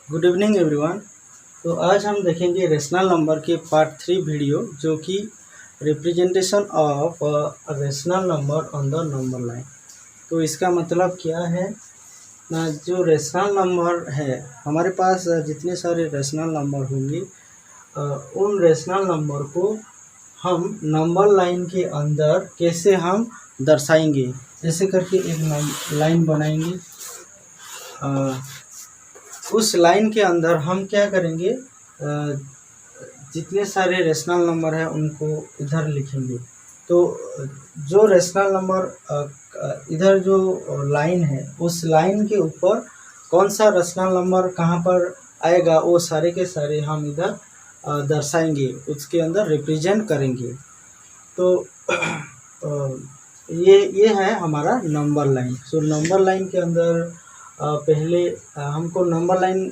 Good evening everyone. तो आज हम देखेंगे रेशनल नंबर के पार्ट 3 वीडियो जो कि representation of rational number on the number line. तो इसका मतलब क्या है ना, जो रेशनल नंबर है हमारे पास जितने सारे रेशनल नंबर होंगे उन रेशनल नंबर को हम नंबर लाइन के अंदर कैसे हम दर्शाएंगे। ऐसे करके एक लाइन बनाएंगे। उस लाइन के अंदर हम क्या करेंगे, जितने सारे रेशनल नंबर हैं उनको इधर लिखेंगे। तो जो रेशनल नंबर इधर जो लाइन है उस लाइन के ऊपर कौन सा रेशनल नंबर कहाँ पर आएगा वो सारे के सारे हम इधर दर्शाएंगे, उसके अंदर रिप्रेजेंट करेंगे। तो ये है हमारा number line. So number line के अंदर पहले हमको नंबर लाइन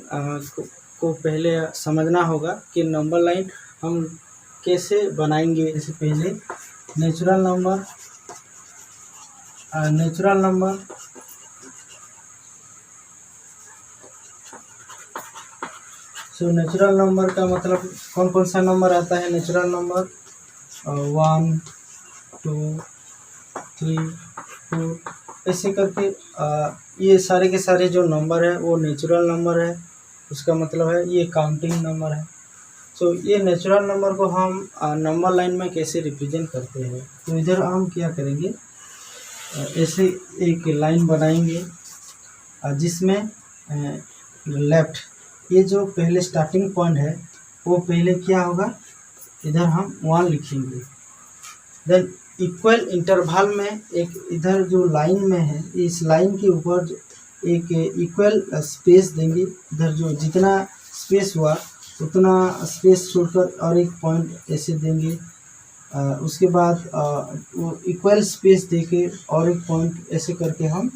को पहले समझना होगा कि नंबर लाइन हम कैसे बनाएंगे। इससे पहले natural number so natural number का मतलब कौन कौन सा नंबर आता है। नेचुरल नंबर 1 2 3 4 ऐसे करके ये सारे के सारे जो नंबर है वो नेचुरल नंबर है। उसका मतलब है ये काउंटिंग नंबर है। सो ये नेचुरल नंबर को हम नंबर लाइन में कैसे रिप्रेजेंट करते हैं। तो इधर हम क्या करेंगे, ऐसे एक लाइन बनाएंगे जिसमें लेफ्ट ये जो पहले स्टार्टिंग पॉइंट है वो पहले क्या होगा, इधर हम 1 लिखेंगे। देन इक्वल इंटरवल में एक इधर जो लाइन में है इस लाइन के ऊपर एक इक्वल स्पेस देंगे। इधर जो जितना स्पेस हुआ उतना स्पेस छोड़कर और एक पॉइंट ऐसे देंगे। उसके बाद वो इक्वल स्पेस देके और एक पॉइंट ऐसे करके हम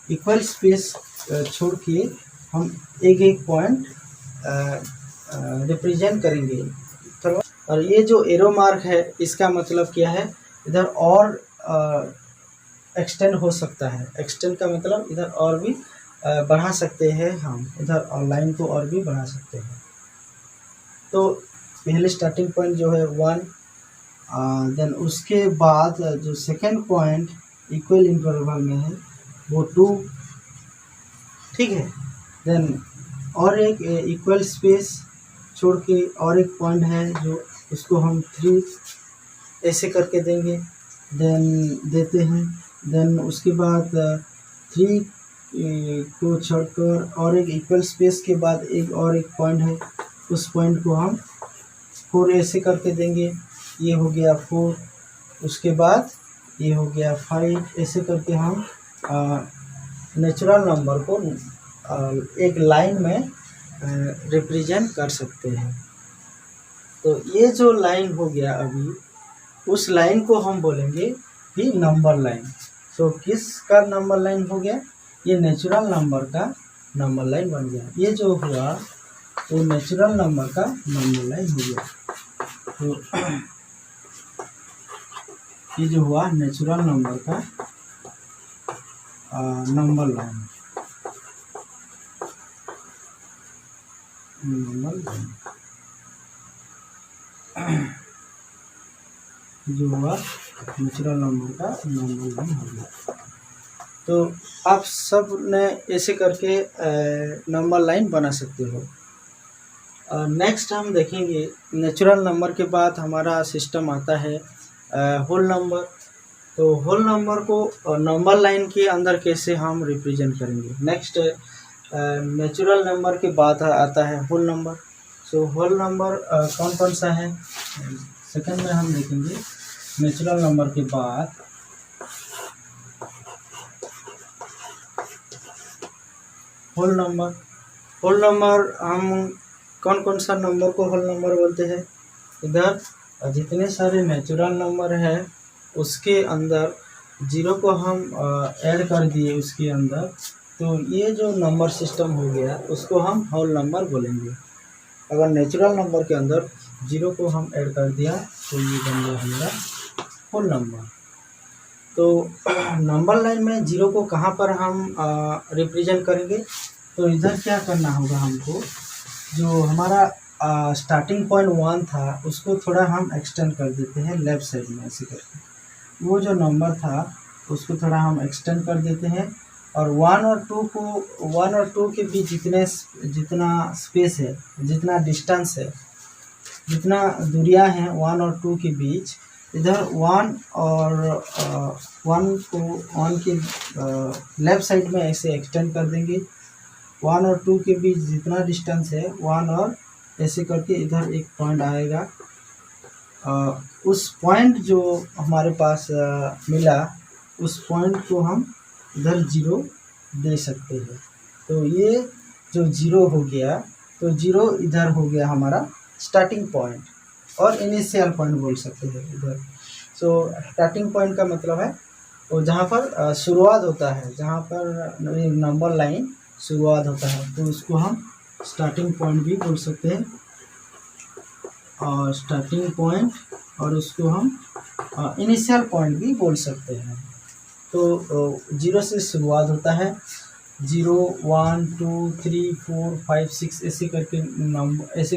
इक्वल स्पेस छोड़ के हम एक एक पॉइंट रिप्रेजेंट करेंगे। और ये जो एरो मार्क है इसका मतलब क्या है, इधर और एक्सटेंड हो सकता है। एक्सटेंड का मतलब इधर और भी बढ़ा सकते हैं हम, इधर लाइन को और भी बढ़ा सकते हैं। तो पहले स्टार्टिंग पॉइंट जो है 1, देन उसके बाद जो सेकंड पॉइंट इक्वल इंटरवल में है वो 2, ठीक है। देन और एक इक्वल स्पेस छोड़ के और एक पॉइंट है जो उसको हम 3 ऐसे करके देंगे, देन देते हैं। देन उसके बाद 3 को छोड़कर और एक इक्वल स्पेस के बाद और एक पॉइंट है, उस पॉइंट को हम 4 ऐसे करके देंगे। ये हो गया 4, उसके बाद ये हो गया 5। ऐसे करके हम नेचुरल नंबर को एक लाइन में रिप्रेजेंट कर सकते हैं। तो ये जो लाइन हो गया अभी, उस लाइन को हम बोलेंगे भी नंबर लाइन। सो किसका नंबर लाइन हो गया, ये नेचुरल नंबर का नंबर लाइन बन गया। ये जो हुआ वो नेचुरल नंबर का नंबर लाइन हो गया। तो ये जो हुआ नेचुरल नंबर का नंबर लाइन जो हुआ नेचुरल नंबर का नंबर लाइन हो गया। तो आप सब ने ऐसे करके नंबर लाइन बना सकते हो। नेक्स्ट हम देखेंगे नेचुरल नंबर के बाद हमारा सिस्टम आता है होल नंबर। तो होल नंबर को नंबर लाइन के अंदर कैसे हम रिप्रेजेंट करेंगे। नेक्स्ट नेचुरल नंबर के बाद आता है whole number. So whole number कौन कौन सा है, सेकंड में हम देखेंगे। नेचुरल नंबर के बाद होल नंबर हम कौन कौन सा नंबर को होल नंबर बोलते हैं। इधर जितने सारे नेचुरल नंबर है उसके अंदर 0 को हम ऐड कर दिए उसके अंदर, तो ये जो नंबर सिस्टम हो गया उसको हम होल नंबर बोलेंगे। अगर नेचुरल नंबर के अंदर 0 को हम ऐड कर दिया तो ये बन गया हमारा होल नंबर। तो नंबर लाइन में 0 को कहाँ पर हम रिप्रेजेंट करेंगे, तो इधर क्या करना होगा हमको, जो हमारा स्टार्टिंग पॉइंट 1 था उसको थोड़ा हम एक्सटेंड कर देते हैं लेफ़्ट साइड में ऐसे करके। वो जो नंबर था उसको थोड़ा हम एक्सटेंड कर देते हैं, और 1 और 2 को, 1 और 2 के बीच जितना स्पेस है, जितना डिस्टेंस है, जितना दूरियां हैं 1 और 2 के बीच, इधर 1 और 1 को 1 के लेफ़्ट साइड में ऐसे एक्सटेंड कर देंगे। 1 और 2 के बीच जितना डिस्टेंस है 1 और ऐसे करके इधर एक पॉइंट आएगा। उस पॉइंट जो हमारे पास मिला, उस पॉइंट को हम इधर 0 दे सकते हैं। तो ये जो 0 हो गया, तो 0 इधर हो गया हमारा स्टार्टिंग पॉइंट, और इनिशियल पॉइंट बोल सकते हैं इधर। सो स्टार्टिंग पॉइंट का मतलब है वो जहाँ पर शुरुआत होता है, जहाँ पर नंबर लाइन शुरुआत होता है, तो उसको हम स्टार्टिंग पॉइंट भी बोल सकते हैं, और स्टार्टिंग पॉइंट, और उसको हम इनिशियल पॉइंट भी बोल सकते हैं। तो 0 से शुरुआत होता है, 0 1 2 3 4 5 6 ऐसे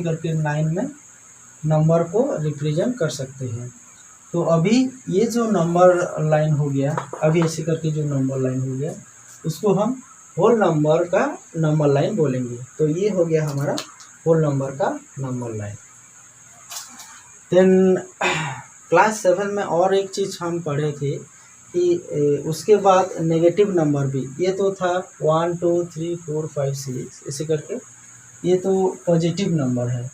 करके 9 में नंबर को रिप्रेजेंट कर सकते हैं। तो अभी ये जो नंबर लाइन हो गया, अभी ऐसे करके जो नंबर लाइन हो गया, उसको हम होल नंबर का नंबर लाइन बोलेंगे। तो ये हो गया हमारा होल नंबर का नंबर लाइन। देन क्लास 7 में और एक चीज़ हम पढ़े थे कि उसके बाद नेगेटिव नंबर भी, ये तो था 1 2 3 4 5 6 ऐसे करके, ये तो पॉजिटिव नंबर है।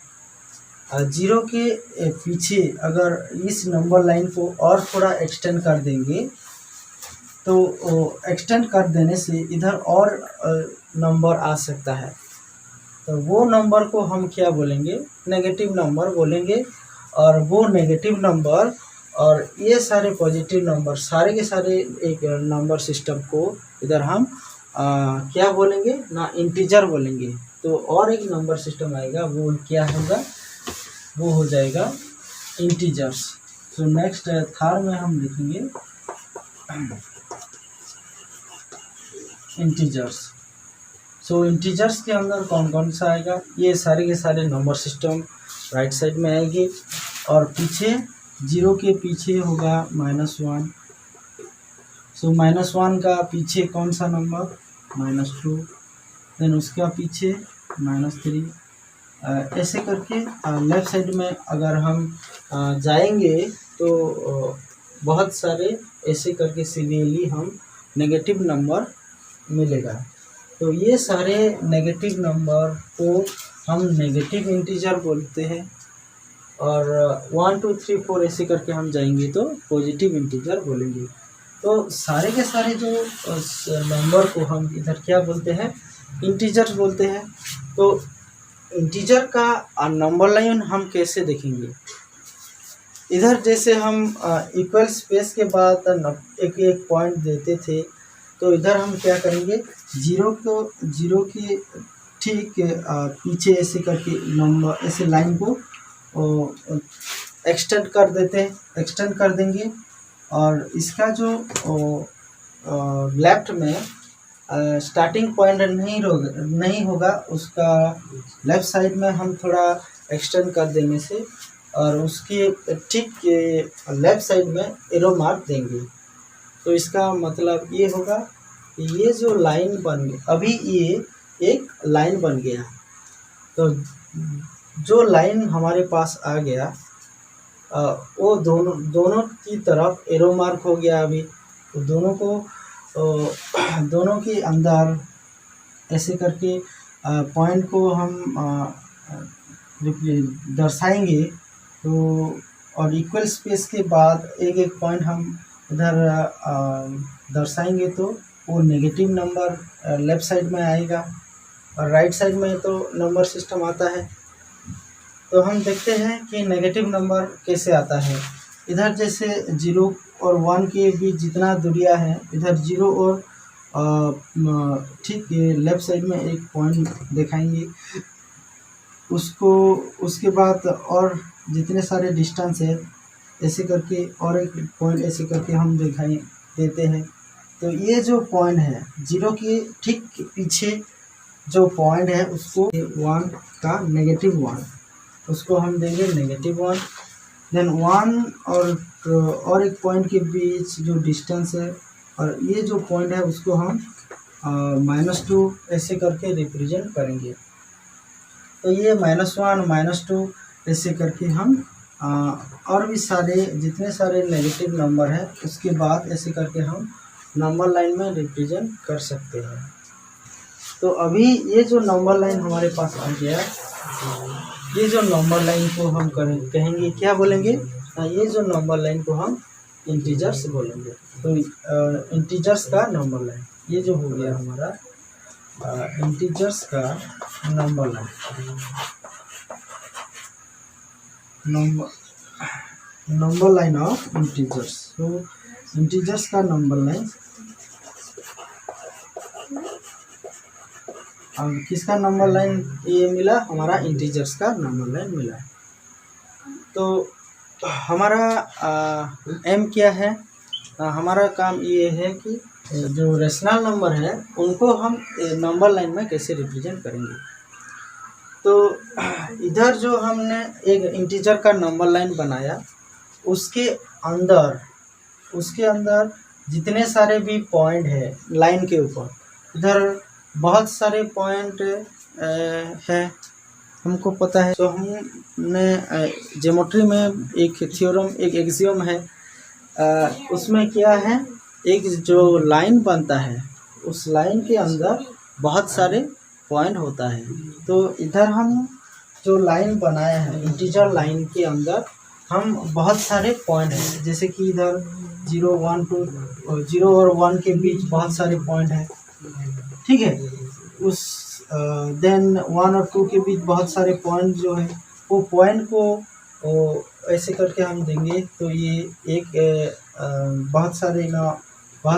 0 के पीछे अगर इस नंबर लाइन को और थोड़ा एक्सटेंड कर देंगे, तो एक्सटेंड कर देने से इधर और नंबर आ सकता है, तो वो नंबर को हम क्या बोलेंगे, नेगेटिव नंबर बोलेंगे। और वो नेगेटिव नंबर और ये सारे पॉजिटिव नंबर, सारे के सारे एक नंबर सिस्टम को इधर हम क्या बोलेंगे ना, इंटीजर बोलेंगे। तो और एक नंबर सिस्टम आएगा, वो क्या होगा, वो हो जाएगा इंटीजर्स। तो नेक्स्ट थर्ड में हम लिखेंगे इंटीजर्स। सो इंटीजर्स के अंदर कौन कौन सा आएगा, ये सारे के सारे नंबर सिस्टम राइट साइड में आएगी, और पीछे 0 के पीछे होगा -1। सो -1 का पीछे कौन सा नंबर, -2, देन उसका पीछे -3, ऐसे करके लेफ़्ट साइड में अगर हम जाएंगे तो बहुत सारे ऐसे करके सीरियली हम नेगेटिव नंबर मिलेगा। तो ये सारे नेगेटिव नंबर को हम नेगेटिव इंटीजर बोलते हैं, और 1 2 3 4 ऐसे करके हम जाएंगे तो पॉजिटिव इंटीजर बोलेंगे। तो सारे के सारे जो नंबर को हम इधर क्या बोलते हैं, इंटीजर्स बोलते हैं। तो इंटीजर का नंबर लाइन हम कैसे देखेंगे, इधर जैसे हम इक्वल स्पेस के बाद एक एक पॉइंट देते थे, तो इधर हम क्या करेंगे, 0 के ठीक पीछे ऐसे करके नंबर, ऐसे लाइन को एक्सटेंड कर देंगे, और इसका जो लेफ्ट में स्टार्टिंग पॉइंट नहीं होगा, उसका लेफ़्ट साइड में हम थोड़ा एक्सटेंड कर देने से, और उसके ठीक लेफ़्ट साइड में एरो मार्क देंगे। तो इसका मतलब ये होगा कि ये जो लाइन बन गया, अभी ये एक लाइन बन गया, तो जो लाइन हमारे पास आ गया वो दोनों की तरफ एरो मार्क हो गया। अभी तो दोनों के अंदर ऐसे करके पॉइंट को हम दर्शाएंगे। तो और इक्वल स्पेस के बाद एक एक पॉइंट हम इधर दर्शाएंगे, तो वो नेगेटिव नंबर लेफ़्ट साइड में आएगा, और राइट साइड में तो नंबर सिस्टम आता है। तो हम देखते हैं कि नेगेटिव नंबर कैसे आता है। इधर जैसे 0 और 1 के बीच जितना दूरियां है, इधर 0 और ठीक लेफ़्ट साइड में एक पॉइंट दिखाएंगे, उसके बाद और जितने सारे डिस्टेंस है ऐसे करके और एक पॉइंट ऐसे करके हम दिखाई देते हैं। तो ये जो पॉइंट है 0 के ठीक पीछे जो पॉइंट है उसको 1 का -1 उसको हम देंगे -1। देन 1 और एक पॉइंट के बीच जो डिस्टेंस है और ये जो पॉइंट है उसको हम -2 ऐसे करके रिप्रेजेंट करेंगे। तो ये -1 -2 ऐसे करके हम और भी सारे जितने सारे नेगेटिव नंबर है उसके बाद ऐसे करके हम नंबर लाइन में रिप्रेजेंट कर सकते हैं। तो अभी ये जो नंबर लाइन हमारे पास आ गया, ये जो नंबर लाइन को हम कहेंगे क्या बोलेंगे, ये जो नंबर लाइन को हम इंटीजर्स बोलेंगे। तो इंटीजर्स का नंबर लाइन ये जो हो गया हमारा इंटीजर्स का number line, number line of integers. तो इंटीजर्स का नंबर लाइन किसका नंबर लाइन ये मिला, हमारा इंटीजर्स का नंबर लाइन मिला। तो हमारा एम क्या है, हमारा काम ये है कि जो रेशनल नंबर है उनको हम नंबर लाइन में कैसे रिप्रेजेंट करेंगे। तो इधर जो हमने एक इंटीजर का नंबर लाइन बनाया उसके अंदर जितने सारे भी पॉइंट है लाइन के ऊपर, इधर बहुत सारे पॉइंट है हमको पता है। तो हमने ज्योमेट्री में एक थ्योरम एक एक्सियम है, उसमें क्या है, एक जो लाइन बनता है उस लाइन के अंदर बहुत सारे पॉइंट होता है। तो इधर हम जो लाइन बनाया है इंटीजर लाइन के अंदर हम बहुत सारे पॉइंट हैं, जैसे कि इधर 0 1 2 0 और 1 के बीच बहुत सारे पॉइंट हैं, ठीक है। उस देन 1 और 2 के बीच बहुत सारे पॉइंट जो है वो पॉइंट को ऐसे करके हम देंगे। तो ये एक बहुत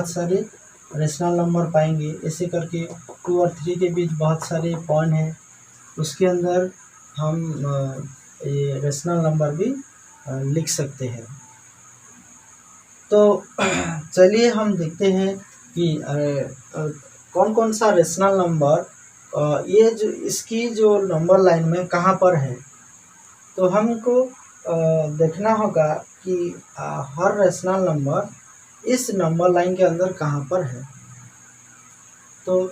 सारे रेशनल नंबर पाएंगे। ऐसे करके 2 और 3 के बीच बहुत सारे पॉइंट हैं, उसके अंदर हम ये रेशनल नंबर भी लिख सकते हैं। तो चलिए हम देखते हैं कि कौन कौन सा रेशनल नंबर ये जो इसकी जो नंबर लाइन में कहाँ पर है। तो हमको देखना होगा कि हर रेशनल नंबर इस नंबर लाइन के अंदर कहाँ पर है। तो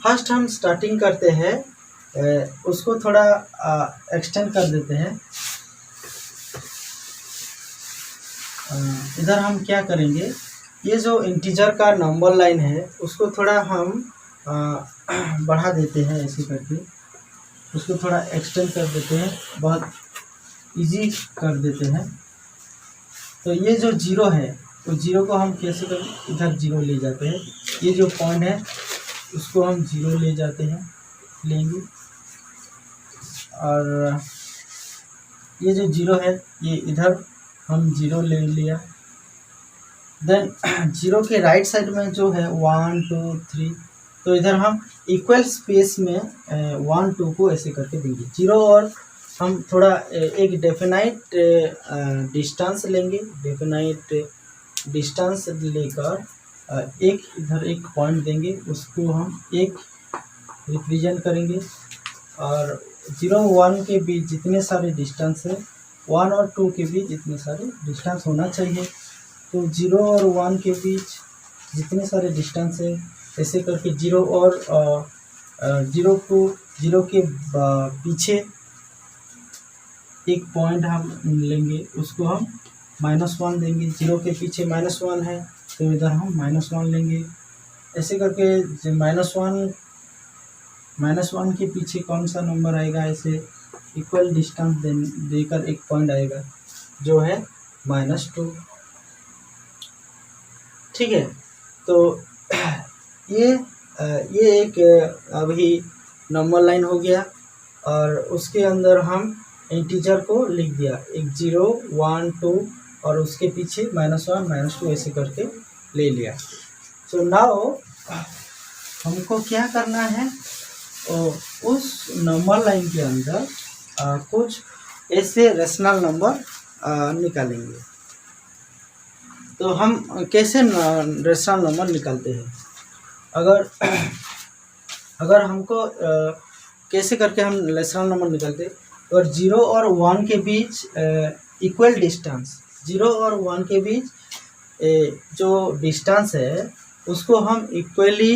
फर्स्ट हम स्टार्टिंग करते हैं, उसको थोड़ा एक्सटेंड कर देते हैं। इधर हम क्या करेंगे, ये जो इंटीजर का नंबर लाइन है उसको थोड़ा हम बढ़ा देते हैं, ऐसे करके उसको थोड़ा एक्सटेंड कर देते हैं, बहुत इजी कर देते हैं। तो ये जो 0 है तो 0 को हम कैसे करें, इधर 0 ले जाते हैं, ये जो पॉइंट है उसको हम 0 ले जाते हैं, लेंगे। और ये जो 0 है ये इधर हम 0 ले लिया। देन 0 के राइट साइड में जो है 1 2 3, तो इधर हम इक्वल स्पेस में 1 2 को ऐसे करके देंगे 0। और हम थोड़ा एक डेफिनाइट डिस्टेंस लेंगे, डेफिनाइट डिस्टेंस लेकर एक इधर एक पॉइंट देंगे, उसको हम 1 रिप्रेजेंट करेंगे। और 0 1 के बीच जितने सारे डिस्टेंस है, 1 और 2 के बीच जितने सारे डिस्टेंस होना चाहिए। तो 0 और 1 के बीच जितने सारे डिस्टेंस है, ऐसे करके 0 और 0 के पीछे एक पॉइंट हम लेंगे, उसको हम -1 देंगे। 0 के पीछे -1 है तो इधर हम -1 लेंगे। ऐसे करके -1 के पीछे कौन सा नंबर आएगा, ऐसे इक्वल डिस्टेंस देकर एक पॉइंट आएगा जो है -2, ठीक है। तो ये एक अभी नंबर लाइन हो गया और उसके अंदर हम इंटीजर को लिख दिया, एक 0 1 2 और उसके पीछे -1 -2 ऐसे करके ले लिया। तो नाउ हमको क्या करना है, उस नंबर लाइन के अंदर कुछ ऐसे रेशनल नंबर निकालेंगे। तो हम कैसे रेशनल नंबर निकालते हैं, अगर अगर हमको कैसे करके हम रेशनल नंबर निकालते, और 0 और 1 के बीच इक्वल डिस्टेंस, 0 और 1 के बीच जो डिस्टेंस है उसको हम इक्वली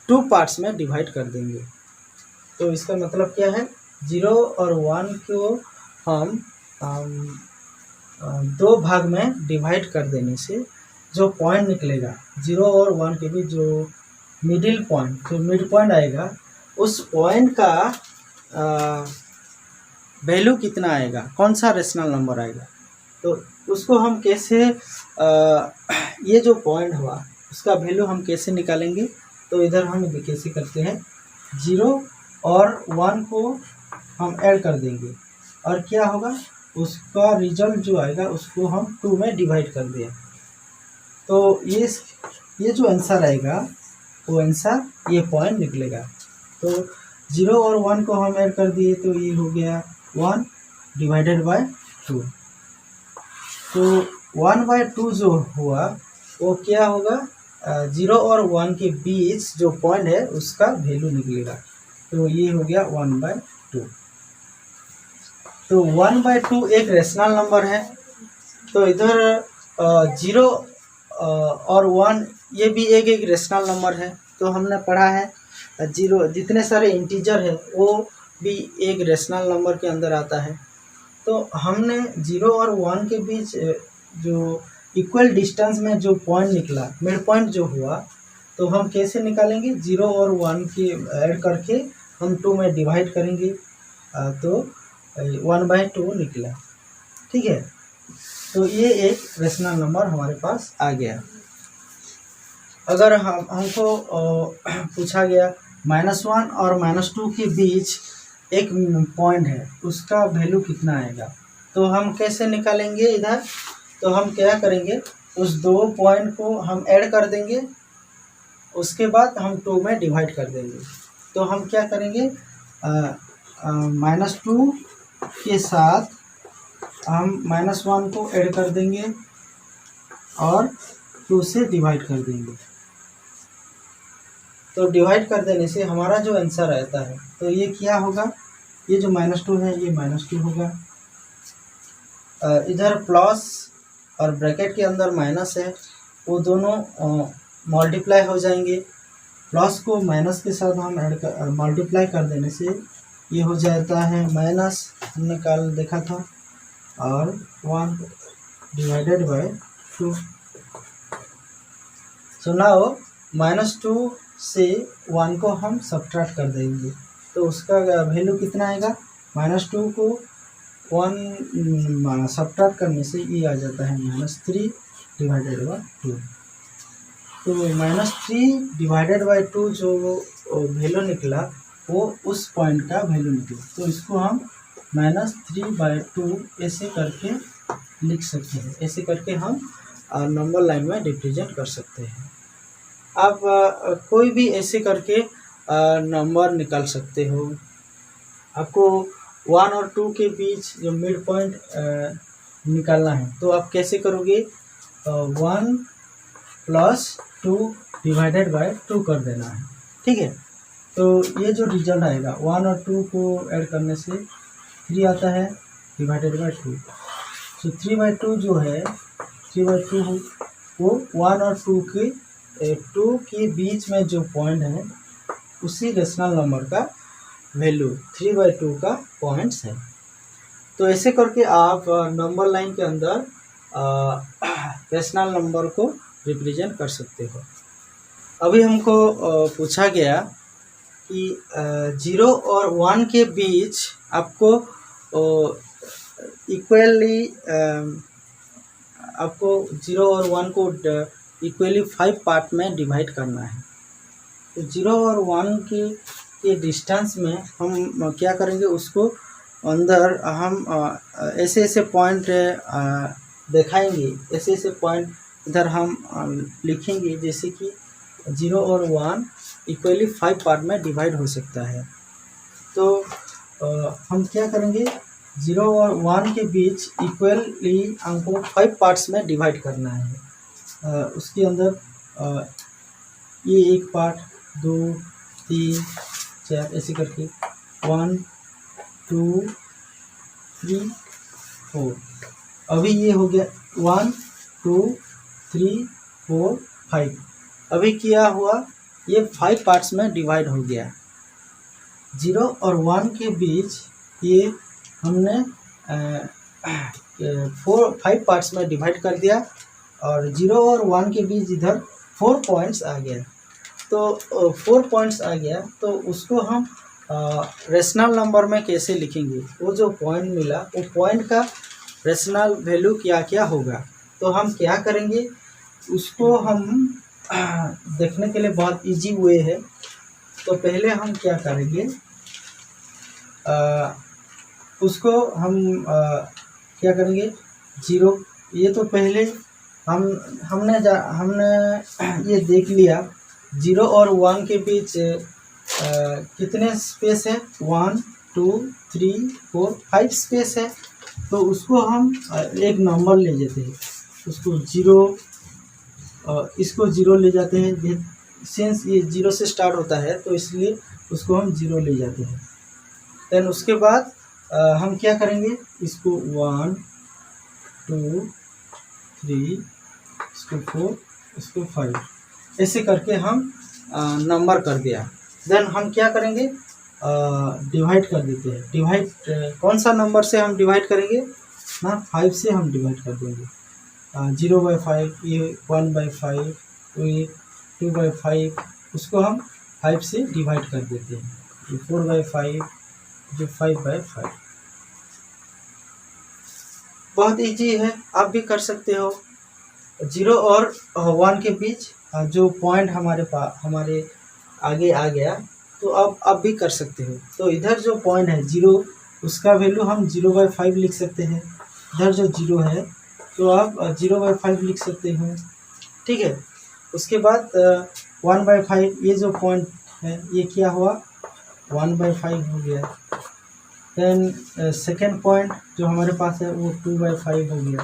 2 पार्ट्स में डिवाइड कर देंगे। तो इसका मतलब क्या है, 0 और 1 को हम 2 भाग में डिवाइड कर देने से जो पॉइंट निकलेगा 0 और 1 के बीच, जो मिडिल पॉइंट, जो मिड पॉइंट आएगा, उस पॉइंट का वैल्यू कितना आएगा, कौन सा रेशनल नंबर आएगा, तो उसको हम कैसे ये जो पॉइंट हुआ उसका वैल्यू हम कैसे निकालेंगे। तो इधर हम कैसे करते हैं, 0 और 1 को हम ऐड कर देंगे और क्या होगा, उसका रिजल्ट जो आएगा उसको हम 2 में डिवाइड कर दें। तो ये जो आंसर आएगा वो आंसर ये पॉइंट निकलेगा। तो 0 और 1 को हम ऐड कर दिए तो ये हो गया 1 डिवाइडेड बाय 2। तो 1/2 जो हुआ वो क्या होगा, 0 और 1 के बीच जो पॉइंट है उसका वैल्यू निकलेगा। तो ये हो गया 1/2। तो 1/2 एक रेशनल नंबर है। तो इधर 0 और 1 ये भी एक रेशनल नंबर है। तो हमने पढ़ा है 0 जितने सारे इंटीजर है वो भी एक रेशनल नंबर के अंदर आता है। तो हमने 0 और 1 के बीच जो इक्वल डिस्टेंस में जो पॉइंट निकला, मिड पॉइंट जो हुआ, तो हम कैसे निकालेंगे, 0 और 1 के ऐड करके हम 2 में डिवाइड करेंगे तो 1/2 निकला। ठीक है, तो ये एक रेशनल नंबर हमारे पास आ गया। अगर हमको पूछा गया -1 और -2 के बीच एक पॉइंट है, उसका वैल्यू कितना आएगा, तो हम कैसे निकालेंगे इधर। तो हम क्या करेंगे, उस 2 पॉइंट को हम ऐड कर देंगे, उसके बाद हम 2 में डिवाइड कर देंगे। तो हम क्या करेंगे, -2 के साथ हम -1 को ऐड कर देंगे और 2 से डिवाइड कर देंगे। तो डिवाइड कर देने से हमारा जो आंसर रहता है, तो ये क्या होगा, ये जो -2 है ये -2 होगा, इधर प्लस और ब्रैकेट के अंदर माइनस है, वो दोनों मल्टीप्लाई हो जाएंगे। प्लस को माइनस के साथ हम मल्टीप्लाई कर देने से ये हो जाता है माइनस, हमने कल देखा था, और 1 डिवाइडेड बाय 2। सो नाउ -2 से 1 को हम सब्ट्रैक्ट कर देंगे तो उसका वैल्यू कितना आएगा, -2 को 1 सब्ट्रैक्ट करने से ये आ जाता है -3 डिवाइडेड बाय 2। तो -3 डिवाइडेड बाय 2 जो वैल्यू निकला वो उस पॉइंट का वैल्यू निकला। तो इसको हम -3/2 ऐसे करके लिख सकते हैं, ऐसे करके हम नंबर लाइन में रिप्रेजेंट कर सकते हैं। आप कोई भी ऐसे करके नंबर निकाल सकते हो। आपको 1 और 2 के बीच जो मिड पॉइंट निकालना है, तो आप कैसे करोगे, 1 + 2 डिवाइडेड बाय 2 कर देना है। ठीक है, तो ये जो रिजल्ट आएगा 1 और 2 को ऐड करने से 3 आता है डिवाइडेड बाय 2। तो 3/2 जो है, 3/2 वो 1 और 2 के बीच में जो पॉइंट है उसी रेशनल नंबर का वैल्यू 3/2 का पॉइंट्स है। तो ऐसे करके आप नंबर लाइन के अंदर रेशनल नंबर को रिप्रेजेंट कर सकते हो। अभी हमको पूछा गया कि 0 और 1 के बीच आपको इक्वली आपको 0 और 1 को इक्वली 5 पार्ट में डिवाइड करना है। तो 0 और 1 के डिस्टेंस में हम क्या करेंगे, उसको अंदर हम ऐसे ऐसे पॉइंट दिखाएंगे, ऐसे ऐसे पॉइंट इधर हम लिखेंगे, जैसे कि 0 और 1 इक्वली 5 पार्ट में डिवाइड हो सकता है। तो हम क्या करेंगे, 0 और 1 के बीच इक्वली हमको 5 पार्ट्स में डिवाइड करना है। उसके अंदर ये एक पार्ट, 2 3 4 ऐसे करके 1 2 3 4। अभी ये हो गया 1 2 3 4 5। अभी क्या हुआ, ये 5 पार्ट्स में डिवाइड हो गया। 0 और 1 के बीच ये हमने 5 पार्ट्स में डिवाइड कर दिया, और 0 और 1 के बीच इधर 4 पॉइंट्स आ गया। तो 4 पॉइंट्स आ गया, तो उसको हम रेशनल नंबर में कैसे लिखेंगे? वो जो पॉइंट मिला, वो पॉइंट का रेशनल वैल्यू क्या क्या होगा? तो हम क्या करेंगे, उसको हम देखने के लिए बहुत इजी वे है। तो पहले हम क्या करेंगे, उसको हम क्या करेंगे, 0, ये तो पहले हमने ये देख लिया 0 और 1 के बीच कितने स्पेस है, 1 2 3 4 5 स्पेस है। तो उसको हम एक नंबर ले जाते हैं, उसको 0, इसको 0 ले जाते हैं। सिंस ये 0 से स्टार्ट होता है तो इसलिए उसको हम 0 ले जाते हैं। देन उसके बाद हम क्या करेंगे, इसको 1 2 3, इसको 4, इसको 5 ऐसे करके हम नंबर कर दिया। देन हम क्या करेंगे, डिवाइड कर देते हैं। डिवाइड कौन सा नंबर से हम डिवाइड करेंगे ना, 5 से हम डिवाइड कर देंगे। 0/5, ये 1/5, ये 2/5, उसको हम 5 से डिवाइड कर देते हैं। ये 4/5, जो 5/5। बहुत इजी है, आप भी कर सकते हो। 0 और 1 के बीच जो पॉइंट हमारे आगे आ गया, तो अब भी कर सकते हो। तो इधर जो पॉइंट है 0, उसका वैल्यू हम 0/5 लिख सकते हैं। इधर जो 0 है तो आप 0/5 लिख सकते हो, ठीक है। उसके बाद 1/5, ये जो पॉइंट है ये क्या हुआ, 1/5 हो गया। देन सेकेंड पॉइंट जो हमारे पास है वो 2/5 हो गया।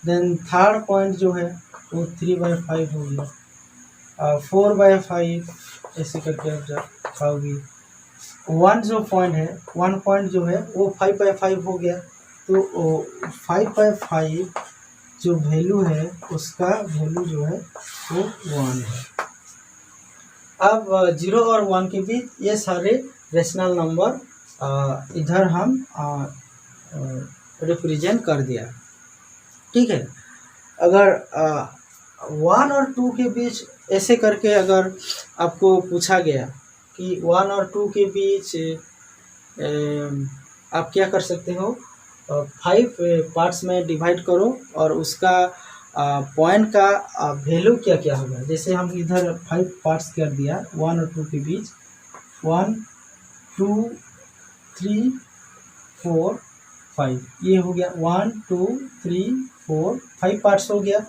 देन थर्ड पॉइंट जो है वो 3/5 हो गया। 4/5 ऐसे करके आप पाओगे। 1 जो पॉइंट है, 1 पॉइंट जो है वो 5/5 हो गया। तो 5/5 जो वैल्यू है, उसका वैल्यू जो है वो 1 है। अब 0 और 1 के बीच ये सारे रेशनल नंबर इधर हम रिप्रेजेंट कर दिया, ठीक है। अगर 1 और 2 के बीच ऐसे करके अगर आपको पूछा गया कि 1 और 2 के बीच आप क्या कर सकते हो, 5 पार्ट्स में डिवाइड करो और उसका पॉइंट का वैल्यू क्या क्या होगा। जैसे हम इधर 5 पार्ट्स कर दिया 1 और 2 के बीच, 1 2 3 4 5, ये हो गया 1 2 3 4 5 पार्ट्स हो गया।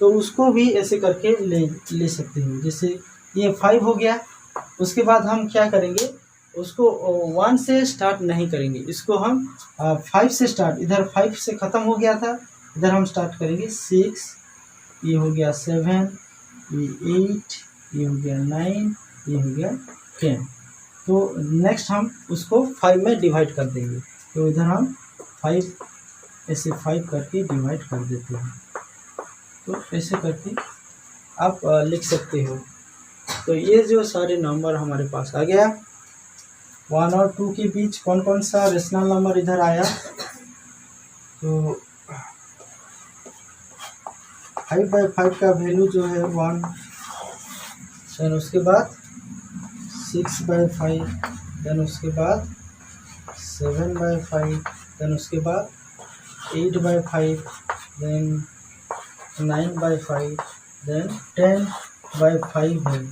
तो उसको भी ऐसे करके ले सकते हो। जैसे ये 5 हो गया, उसके बाद हम क्या करेंगे, उसको 1 से स्टार्ट नहीं करेंगे, इसको हम 5 से स्टार्ट, इधर 5 से ख़त्म हो गया था, इधर हम स्टार्ट करेंगे 6, ये हो गया 7, ये 8, ये हो गया 9, ये हो गया 10। तो नेक्स्ट हम उसको 5 में डिवाइड कर देंगे। तो इधर हम 5 ऐसे 5 करके डिवाइड कर देते हैं। तो ऐसे करके आप लिख सकते हो। तो ये जो सारे नंबर हमारे पास आ गया। 1 और 2 के बीच कौन कौन सा रेशनल नंबर इधर आया, तो 5/5 का वैल्यू जो है 1, देन उसके बाद 6/5, देन उसके बाद 7/5, देन उसके बाद 8/5, देन 9/5, देन 10/5 है।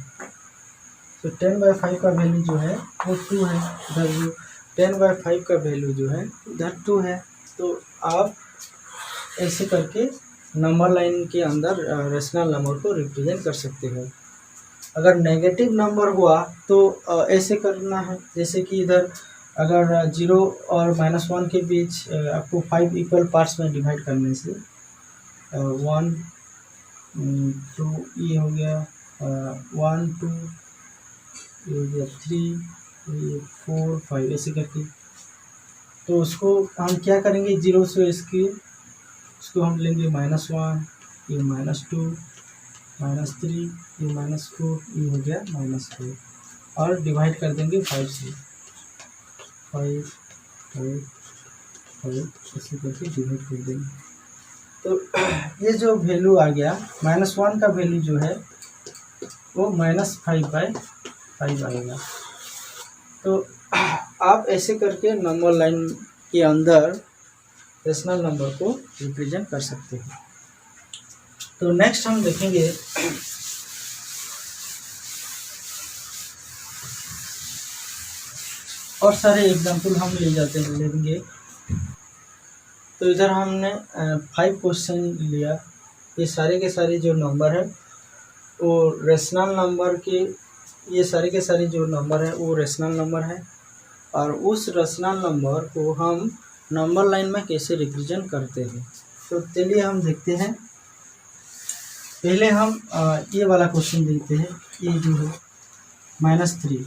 तो 10/5 का वैल्यू जो है वो 2 है। इधर जो 10/5 का वैल्यू जो है इधर 2 है। तो आप ऐसे करके नंबर लाइन के अंदर रेशनल नंबर को रिप्रेजेंट कर सकते हो। अगर नेगेटिव नंबर हुआ तो ऐसे करना है, जैसे कि इधर अगर 0 और -1 के बीच आपको 5 इक्वल पार्ट्स में डिवाइड करने से 1 2, ये हो गया 1 2 ये हो गया 3 ये 4 5 ऐसे करके। तो उसको हम क्या करेंगे, जीरो से उसको हम लेंगे -1, ये -2 -3, ये -4, ये हो गया -4 और डिवाइड कर देंगे 5 से, 5 5 5 ऐसे करके डिवाइड कर देंगे। तो ये जो वैल्यू आ गया -1 का वैल्यू जो है वो -5/5 आएगा। तो आप ऐसे करके नंबर लाइन के अंदर रेशनल नंबर को रिप्रेजेंट कर सकते हैं। तो नेक्स्ट हम देखेंगे और सारे एग्जाम्पल हम लेंगे। तो इधर हमने 5 क्वेश्चन लिया। ये सारे के सारे जो नंबर है वो रेशनल नंबर के, ये सारे के सारे जो नंबर है वो रेशनल नंबर है, और उस रेशनल नंबर को हम नंबर लाइन में कैसे रिप्रेजेंट करते हैं। तो चलिए हम देखते हैं। पहले हम ये वाला क्वेश्चन देखते हैं। ये जो है -3,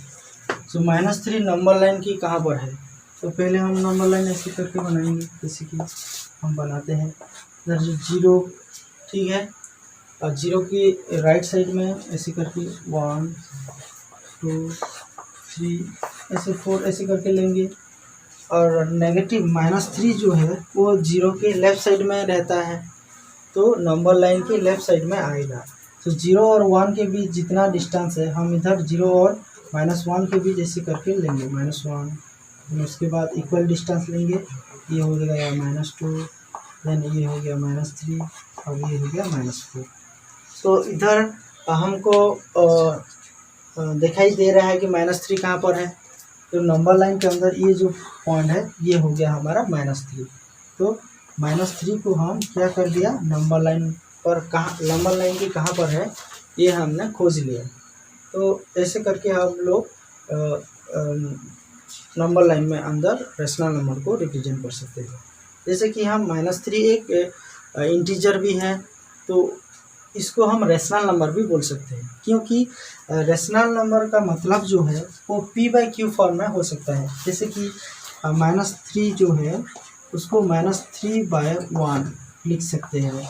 तो -3 नंबर लाइन की कहाँ पर है। तो पहले हम नंबर लाइन ऐसे करके बनाएंगे, जैसे कि हम बनाते हैं इधर जो 0, ठीक है, और 0 की राइट साइड में ऐसे करके 1 2 3 ऐसे 4 ऐसे करके लेंगे। और नेगेटिव -3 जो है वो 0 के लेफ़्ट साइड में रहता है, तो नंबर लाइन के लेफ़्ट साइड में आएगा। तो 0 और 1 के बीच जितना डिस्टेंस है हम इधर 0 और -1 के बीच ऐसे करके लेंगे -1, उसके बाद इक्वल डिस्टेंस लेंगे, ये हो गया -2, देन ये हो गया -3 और ये हो गया -4। तो इधर हमको दिखाई दे रहा है कि -3 कहाँ पर है। तो नंबर लाइन के अंदर ये जो पॉइंट है ये हो गया हमारा -3। तो -3 को हम क्या कर दिया, नंबर लाइन पर कहाँ, नंबर लाइन की कहाँ पर है ये हमने खोज लिया। तो ऐसे करके हम लोग नंबर लाइन में अंदर रेशनल नंबर को रिप्रेजेंट कर सकते हैं। जैसे कि हम -3 एक इंटीजर भी है, तो इसको हम रेशनल नंबर भी बोल सकते हैं, क्योंकि रेशनल नंबर का मतलब जो है वो p/q फॉर्म में हो सकता है। जैसे कि -3 जो है उसको -3/1 लिख सकते हैं।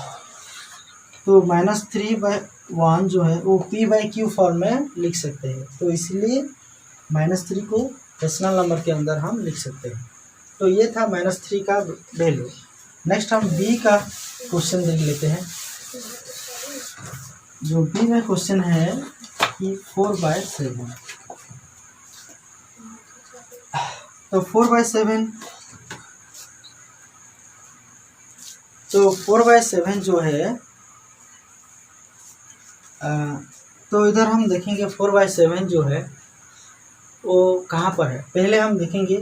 तो -3/1 जो है वो p/q फॉर्म में लिख सकते हैं, तो इसलिए -3 को रेशनल नंबर के अंदर हम लिख सकते हैं। तो ये था -3 का वैल्यू। नेक्स्ट हम बी का क्वेश्चन देख लेते हैं। जो बी में क्वेश्चन है कि 4/7। तो 4/7, तो 4/7 जो है तो इधर हम देखेंगे 4/7 जो है वो कहाँ पर है। पहले हम देखेंगे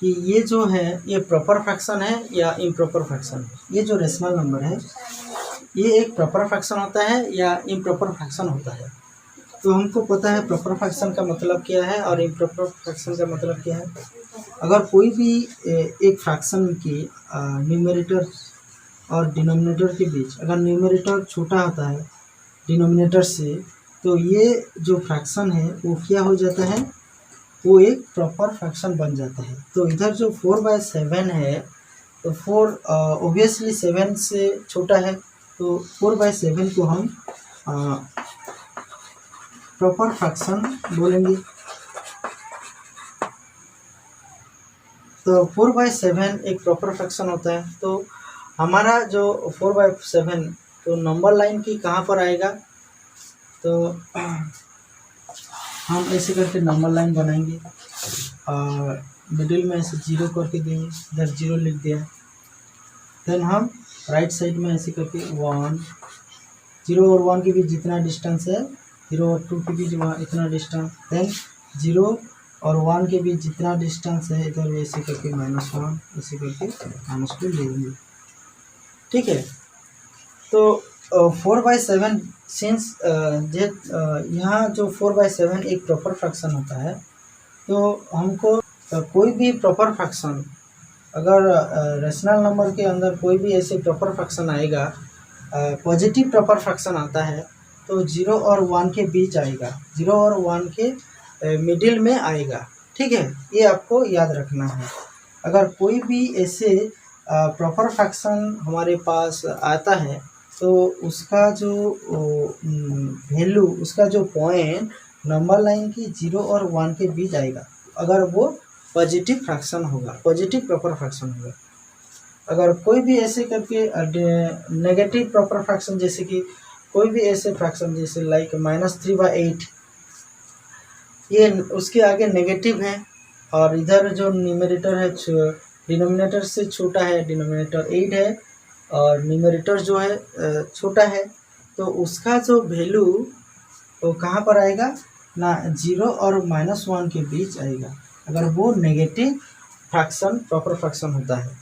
कि ये जो है ये प्रॉपर फ्रैक्शन है या इम्प्रॉपर फ्रैक्शन है। ये जो रेशनल नंबर है ये एक प्रॉपर फ्रैक्शन होता है या इम्प्रॉपर फ्रैक्शन होता है। तो हमको पता है प्रॉपर फ्रैक्शन का मतलब क्या है और इम्प्रॉपर फ्रैक्शन का मतलब क्या है। अगर कोई भी एक फ्रैक्शन की न्यूमरेटर और डिनोमिनेटर के बीच अगर न्यूमरेटर छोटा होता है डिनोमिनेटर से, तो ये जो फ्रैक्शन है वो क्या हो जाता है, वो एक प्रॉपर फ्रैक्शन बन जाता है। तो इधर जो 4/7 है, तो 4 ऑब्वियसली 7 से छोटा है, तो 4/7 को हम प्रॉपर फ्रैक्शन बोलेंगे। तो 4/7 एक प्रॉपर फ्रैक्शन होता है। तो हमारा जो 4/7 तो नंबर लाइन की कहाँ पर आएगा। तो हम ऐसे करके नंबर लाइन बनाएंगे और मिडिल में ऐसे 0 करके देंगे, इधर 0 लिख दिया। देन हम राइट साइड में ऐसे करके 1, 0 और 1 के बीच जितना डिस्टेंस है, 0 और 2 के बीच वहाँ इतना डिस्टेंस, देन 0 और 1 के बीच जितना डिस्टेंस है इधर ऐसे करके -1 ऐसे करके -2 ले लेंगे, ठीक है। तो 4/7 सिंस यहाँ जो 4/7 एक प्रॉपर फ्रैक्शन होता है, तो हमको कोई भी प्रॉपर फ्रैक्शन अगर रेशनल नंबर के अंदर कोई भी ऐसे प्रॉपर फ्रैक्शन आएगा, पॉजिटिव प्रॉपर फ्रैक्शन आता है, तो 0 और 1 के बीच आएगा, 0 और 1 के मिडिल में आएगा। ठीक है, ये आपको याद रखना है। अगर कोई भी ऐसे प्रॉपर फ्रैक्शन हमारे पास आता है तो उसका जो वैल्यू, उसका जो पॉइंट नंबर लाइन की 0 और 1 के बीच आएगा, अगर वो पॉजिटिव फ्रैक्शन होगा, पॉजिटिव प्रॉपर फ्रैक्शन होगा। अगर कोई भी ऐसे करके नेगेटिव प्रॉपर फ्रैक्शन, जैसे कि कोई भी ऐसे फ्रैक्शन जैसे लाइक -3/8, ये उसके आगे नेगेटिव है और इधर जो न्यूमरेटर है डिनोमिनेटर से छोटा है, डिनोमिनेटर 8 है और न्यूमरेटर जो है छोटा है, तो उसका जो वैल्यू वो कहाँ पर आएगा ना, 0 और -1 के बीच आएगा, अगर वो नेगेटिव फ्रैक्शन प्रॉपर फ्रैक्शन होता है।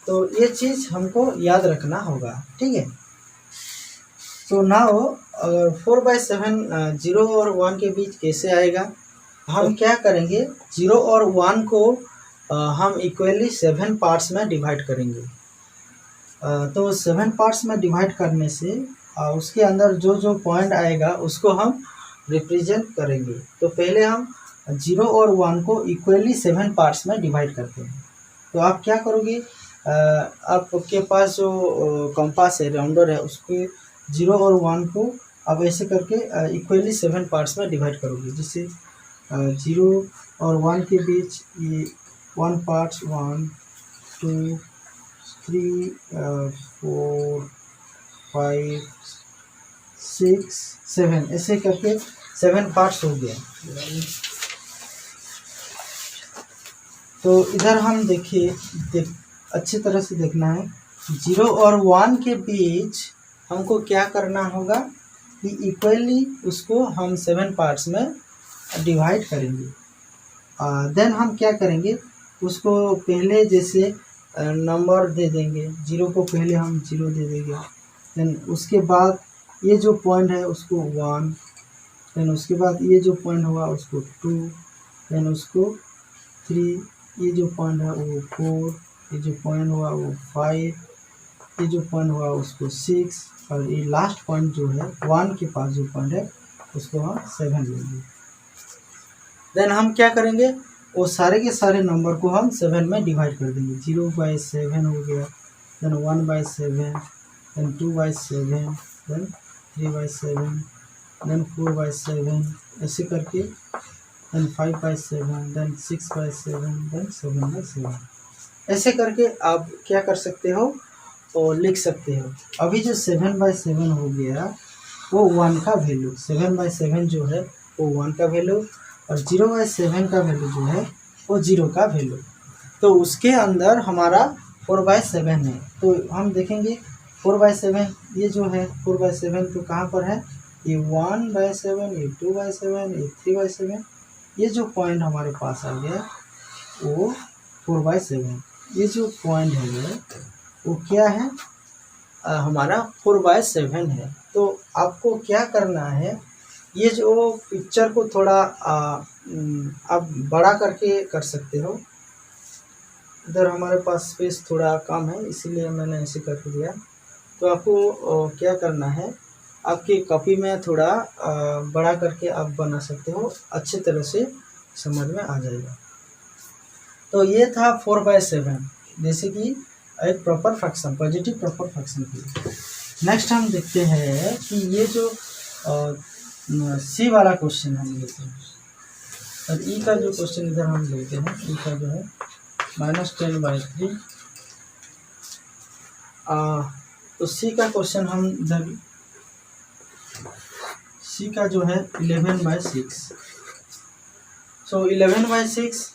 तो ये चीज़ हमको याद रखना होगा। ठीक है, तो नाउ अगर 4/7 0 और 1 के बीच कैसे आएगा, हम क्या करेंगे, 0 और 1 को हम इक्वली 7 पार्ट्स में डिवाइड करेंगे। तो 7 पार्ट्स में डिवाइड करने से उसके अंदर जो जो पॉइंट आएगा उसको हम रिप्रेजेंट करेंगे। तो पहले हम 0 और 1 को इक्वली 7 पार्ट्स में डिवाइड करते हैं। तो आप क्या करोगे, आपके पास जो कंपास है, राउंडर है, उसके 0 और 1 को आप ऐसे करके इक्वली 7 पार्ट्स में डिवाइड करोगे। जैसे 0 और 1 के बीच ये 1 पार्ट्स 1 2 3 4 5 6 7 ऐसे करके 7 पार्ट्स हो गया। तो इधर हम देखिए, अच्छी तरह से देखना है, 0 और 1 के बीच हमको क्या करना होगा कि इक्वली उसको हम 7 पार्ट्स में डिवाइड करेंगे। देन हम क्या करेंगे, उसको पहले जैसे नंबर दे देंगे, 0 को पहले हम 0 दे देंगे, देन उसके बाद ये जो पॉइंट है उसको 1, देन उसके बाद ये जो पॉइंट हुआ उसको 2, देन उसको 3, ये जो पॉइंट है वो 4, ये जो पॉइंट हुआ वो 5, ये जो पॉइंट हुआ उसको 6, और ये लास्ट पॉइंट जो है 1 के पास जो पॉइंट है उसको हम 7 लेंगे। देन हम क्या करेंगे, वो सारे के सारे नंबर को हम 7 में डिवाइड कर देंगे। 0/7 हो गया, देन 1/7, देन 2/7, देन 3/7, देन 4/7, ऐसे करके, देन 5/7, देन 6/7, देन 7/7, ऐसे करके आप क्या कर सकते हो और लिख सकते हो। अभी जो 7/7 हो गया वो 1 का वैल्यू, 7/7 जो है वो 1 का वैल्यू, और 0/7 का वैल्यू जो है वो 0 का वैल्यू। तो उसके अंदर हमारा 4/7 है। तो हम देखेंगे 4/7, ये जो है 4/7 तो कहाँ पर है, ये 1/7, ये 2/7, ये 3/7, ये जो पॉइंट हमारे पास आ गया वो 4/7। ये जो पॉइंट है वो क्या है, हमारा 4/7 है। तो आपको क्या करना है, ये जो पिक्चर को थोड़ा आप बड़ा करके कर सकते हो। इधर हमारे पास स्पेस थोड़ा कम है इसलिए मैंने ऐसे करके दिया। तो आपको क्या करना है, आपकी कॉपी में थोड़ा बड़ा करके आप बना सकते हो, अच्छे तरह से समझ में आ जाएगा। तो ये था 4/7, जैसे कि एक proper fraction, positive proper fraction की। नेक्स्ट हम देखते हैं कि ये जो सी वाला क्वेश्चन हम लेते हैं, और ई का जो क्वेश्चन इधर हम लेते हैं, ई का जो है -10/3। तो सी का क्वेश्चन हम इधर, सी का जो है 11/6। सो 11/6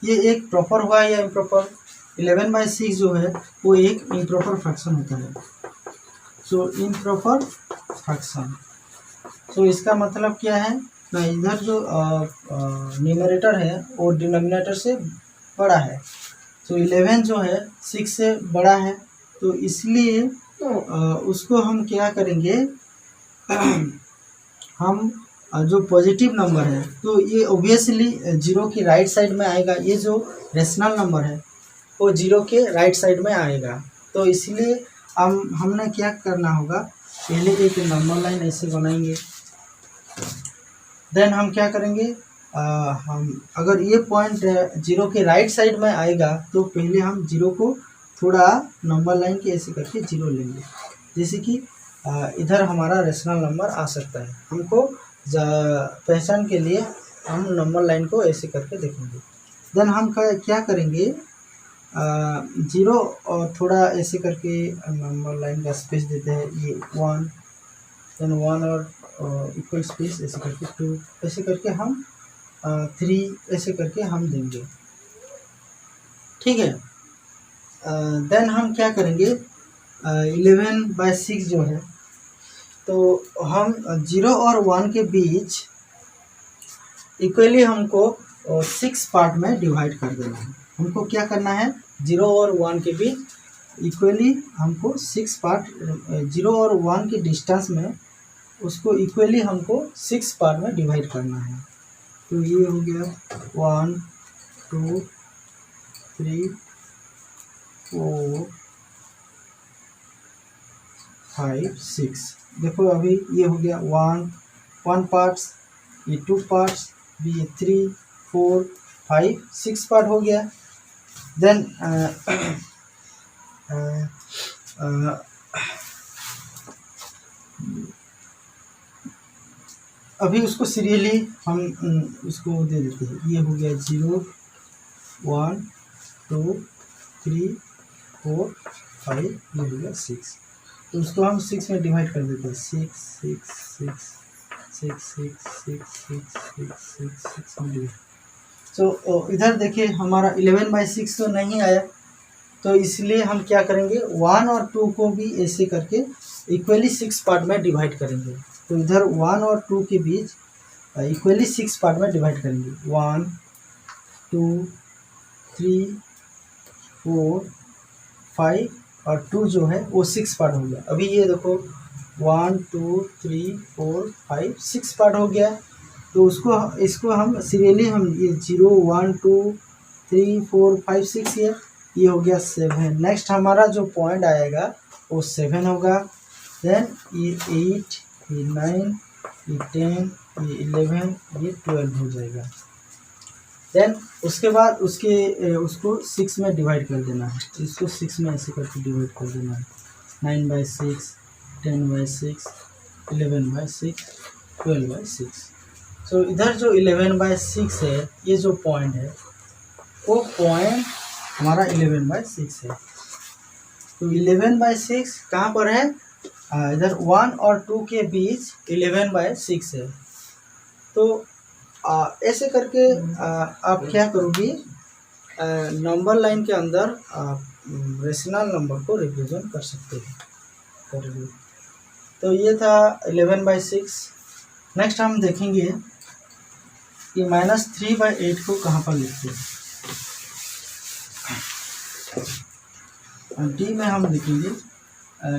ये एक प्रॉपर हुआ या इम्प्रॉपर। 11/6 जो है वो एक इम्प्रॉपर फ्रैक्शन होता है। सो इम्प्रॉपर फ्रैक्शन, तो इसका मतलब क्या है ना, इधर जो न्यूमरेटर है वो डिनोमिनेटर से बड़ा है। तो 11 जो है 6 से बड़ा है, तो इसलिए उसको हम क्या करेंगे हम जो पॉजिटिव नंबर है तो ये ऑब्वियसली 0 की राइट साइड में आएगा। ये जो रेशनल नंबर है वो 0 के राइट साइड में आएगा। तो इसलिए हमने क्या करना होगा, पहले एक नंबर लाइन ऐसे बनाएंगे। देन हम क्या करेंगे, हम अगर ये पॉइंट जीरो के राइट साइड में आएगा तो पहले हम जीरो को थोड़ा नंबर लाइन के ऐसे करके जीरो लेंगे, जैसे कि इधर हमारा रेशनल नंबर आ सकता है। हमको पहचान के लिए हम नंबर लाइन को ऐसे करके देखेंगे। देन हम क्या करेंगे, जीरो और थोड़ा ऐसे करके नंबर लाइन का स्पेस देते हैं, ये 1, देन 1 और इक्वल स्पेस ऐसे करके 2, ऐसे करके हम 3 ऐसे करके हम देंगे, ठीक है। देन हम क्या करेंगे, 11/6 जो है, तो हम 0 और 1 के बीच इक्वली हमको 6 पार्ट में डिवाइड कर देना है। हमको क्या करना है, 0 और 1 के बीच इक्वली हमको 6 पार्ट, 0 और 1 के डिस्टेंस में उसको इक्वली हमको 6 पार्ट में डिवाइड करना है। तो ये हो गया 1 2 3 4 5 6। देखो अभी ये हो गया 1 पार्ट्स, ये 2 पार्ट्स, ये 3 4 5 6 पार्ट हो गया। देन अभी उसको सीरियली हम उसको दे देते हैं। ये हो गया 0 1 2 3 4 5, ये हो गया 6। तो उसको हम 6 में डिवाइड कर देते हैं, 6 6 6 6 6 6 6 6 6 में डिवाइड। तो इधर देखिए हमारा 11/6 तो नहीं आया, तो इसलिए हम क्या करेंगे, 1 और 2 को भी ऐसे करके इक्वली 6 पार्ट में डिवाइड करेंगे। तो इधर 1 और 2 के बीच इक्वली 6 पार्ट में डिवाइड करेंगे, 1 2 3 4 5 और 2 जो है वो 6 पार्ट हो गया। अभी ये देखो 1 2 3 4 5 6 पार्ट हो गया। तो इसको हम सीरियली हम ये 0 1 2 3 4 5 6 ये हो गया 7। नेक्स्ट हमारा जो पॉइंट आएगा वो 7 होगा। देन ये 8, ये 9, ये 10, ये 11, ये 12 हो जाएगा। देन उसके बाद उसको 6 में डिवाइड कर देना है। इसको 6 में ऐसे करके डिवाइड कर देना है, 9/6, 10/6, 11/6, 12/6। तो इधर जो 11/6 है, ये जो पॉइंट है वो पॉइंट हमारा 11/6 है। तो 11/6 कहाँ पर है, इधर 1 और 2 के बीच 11/6 है। तो ऐसे करके आप क्या करोगे, नंबर लाइन के अंदर रेशनल नंबर को रिप्रेजेंट कर सकते हैं। तो ये था 11/6। नेक्स्ट हम देखेंगे कि -3/8 को कहाँ पर लिखते हैं। डी में हम लिखेंगे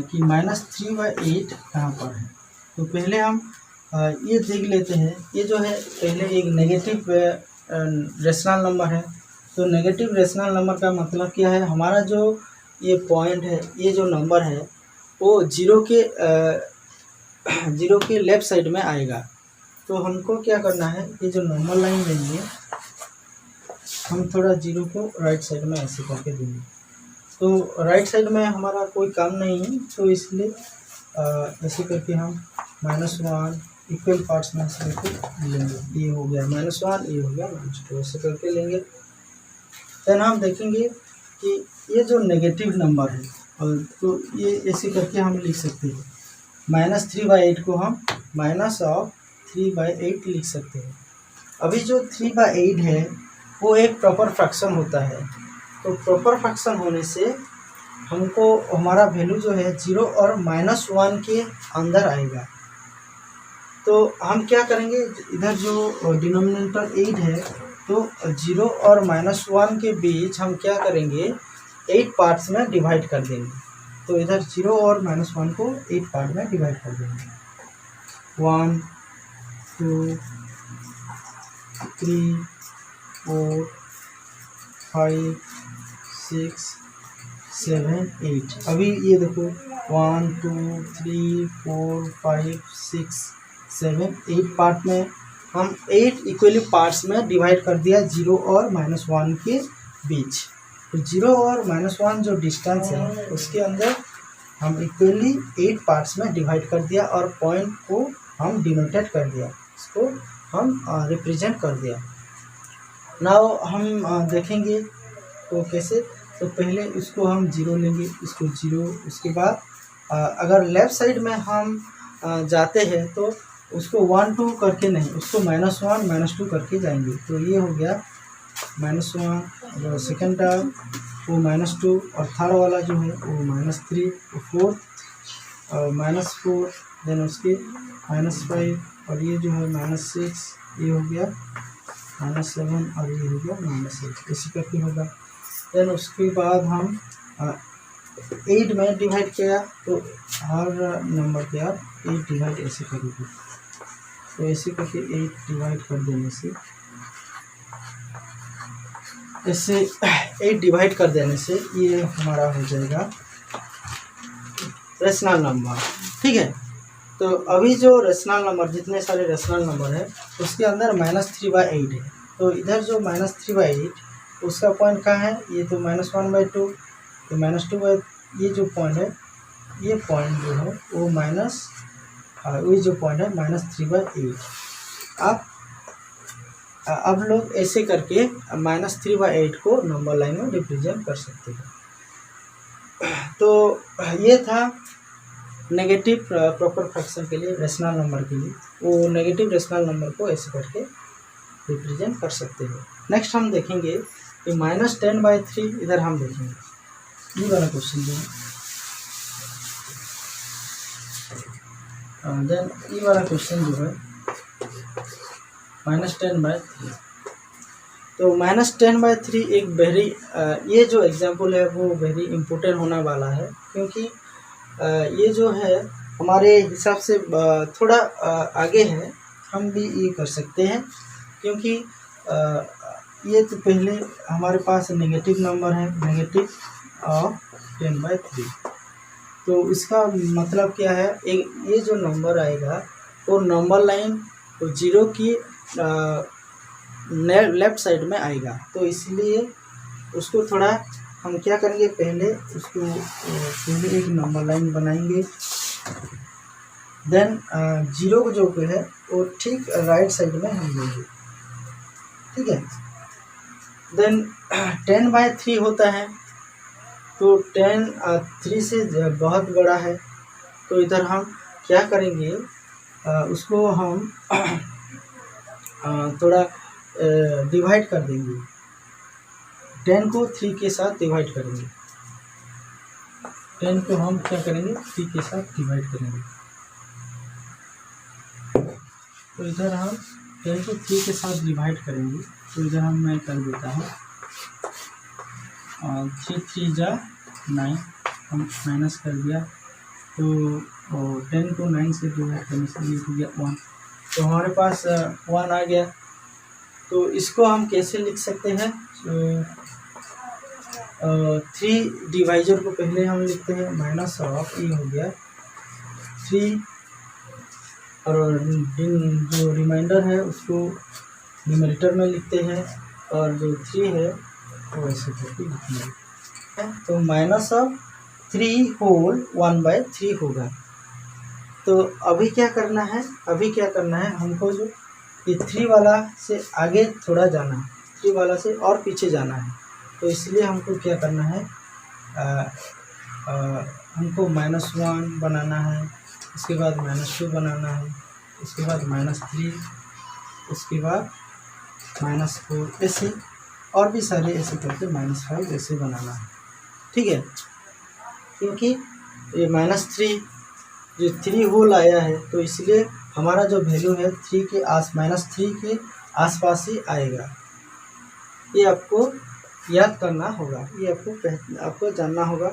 कि -3/8 कहाँ पर है। तो पहले हम ये देख लेते हैं, ये जो है पहले एक नेगेटिव रेशनल नंबर है। तो नेगेटिव रेशनल नंबर का मतलब क्या है, हमारा जो ये पॉइंट है, ये जो नंबर है वो जीरो के लेफ्ट साइड में आएगा। तो हमको क्या करना है, ये जो नंबर लाइन लेंगे हम थोड़ा जीरो को राइट साइड में ऐसे करके देंगे। तो राइट साइड में हमारा कोई काम नहीं है, तो इसलिए ऐसे करके हम -1 इक्वल पार्ट्स में ऐसे करके लेंगे। ये हो गया -1, ये हो गया -2, ऐसे करके लेंगे। देन हम देखेंगे कि ये जो नेगेटिव नंबर है, और तो ये ऐसे करके हम लिख सकते हैं, -3/8 को हम -3/8 लिख सकते हैं। अभी जो 3/8 है वो एक प्रॉपर फ्रैक्शन होता है। तो प्रॉपर फ्रैक्शन होने से हमको हमारा वैल्यू जो है 0 और -1 के अंदर आएगा। तो हम क्या करेंगे, इधर जो डिनोमिनेटर 8 है, तो 0 और -1 के बीच हम क्या करेंगे, 8 पार्ट्स में डिवाइड कर देंगे। तो इधर 0 और -1 को 8 पार्ट में डिवाइड कर देंगे, 1 2 3 4 5 6 7 8। अभी ये देखो 1 2 3 4 5 6 7 8 पार्ट में हम 8 इक्वली पार्ट्स में डिवाइड कर दिया 0 और -1 के बीच। तो 0 और -1 जो डिस्टेंस है उसके अंदर हम इक्वली 8 पार्ट्स में डिवाइड कर दिया और पॉइंट को हम डिनोटेट कर दिया, इसको हम रिप्रेजेंट कर दिया। नाउ हम देखेंगे तो कैसे। तो पहले इसको हम 0 लेंगे, इसको 0, उसके बाद अगर लेफ़्ट साइड में हम जाते हैं तो उसको 1 2 करके नहीं, उसको -1 -2 करके जाएंगे। तो ये हो गया -1 और सेकेंड टर्म वो -2 और थर्ड वाला जो है वो -3, फोर्थ -4, देन उसके -5 और ये जो है -6, ये हो गया -7 और ये हो गया -8, इसी करके होगा। देन उसके बाद हम 8 में डिवाइड किया तो हर नंबर पे आप 8 डिवाइड ऐसे करोगे। तो ऐसे करके 8 डिवाइड कर देने से, ऐसे 8 डिवाइड कर देने से ये हमारा हो जाएगा रेशनल नंबर। ठीक है। तो अभी जो रेशनल नंबर, जितने सारे रेशनल नंबर है उसके अंदर -3/8 है। तो इधर जो -3/8 उसका पॉइंट कहाँ है, ये तो -1/2, तो -2 ये जो पॉइंट है, ये पॉइंट जो है वो ये जो पॉइंट है -3/8। अब लोग ऐसे करके -3/8 को नंबर लाइन में रिप्रेजेंट कर सकते हैं। तो ये था नेगेटिव प्रॉपर फ्रैक्शन के लिए, रेशनल नंबर के लिए। वो नेगेटिव रेशनल नंबर को ऐसे करके रिप्रेजेंट कर सकते हो। नेक्स्ट हम देखेंगे कि -10/3, इधर हम देखेंगे ये वाला क्वेश्चन जो है। देन ये वाला क्वेश्चन जो है -10/3। तो -10/3 एक वेरी ये जो एग्जांपल है वो वेरी इम्पोर्टेंट होने वाला है, क्योंकि ये जो है हमारे हिसाब से थोड़ा आगे है, हम भी ये कर सकते हैं। क्योंकि ये तो पहले हमारे पास नेगेटिव नंबर है, नेगेटिव ऑफ 10/3। तो इसका मतलब क्या है, ये जो नंबर आएगा वो नंबर लाइन तो 0 की लेफ्ट साइड में आएगा। तो इसलिए उसको थोड़ा हम क्या करेंगे, पहले एक नंबर लाइन बनाएंगे। देन 0 जो है वो ठीक राइट साइड में हम लेंगे। ठीक है। देन 10/3 होता है, तो 10 3 से बहुत बड़ा है, तो इधर हम क्या करेंगे, उसको हम थोड़ा डिवाइड कर देंगे। 10 को 3 के साथ डिवाइड करेंगे। 10 को हम क्या करेंगे, 3 के साथ डिवाइड करेंगे। तो इधर हम 10 को 3 के साथ डिवाइड करेंगे। तो इधर मैं कर देता हूँ 3 3 जा 9, हम माइनस कर दिया। तो 10 को 9 से डिवाइड करने से ये हो गया 1, तो हमारे पास 1 आ गया। तो इसको हम कैसे लिख सकते हैं, 3 डिवाइजर को पहले हम लिखते हैं माइनस ऑफ, ये हो गया 3, और जो रिमाइंडर है उसको न्यूमरेटर में लिखते हैं, और जो 3 है वो ऐसे करके लिखेंगे। तो -3 होल 1/3 होगा। तो अभी क्या करना है, हमको जो ये 3 वाला से आगे थोड़ा जाना है, 3 वाला से और पीछे जाना है। तो इसलिए हमको क्या करना है, हमको -1 बनाना है, उसके बाद -2 बनाना है, उसके बाद -3, उसके बाद -4, ऐसे और भी सारे ऐसे करके -5 ऐसे बनाना है। ठीक है। क्योंकि ये -3 जो 3 होल आया है, तो इसलिए हमारा जो वैल्यू है -3 के आसपास ही आएगा। ये आपको याद करना होगा, ये आपको जानना होगा।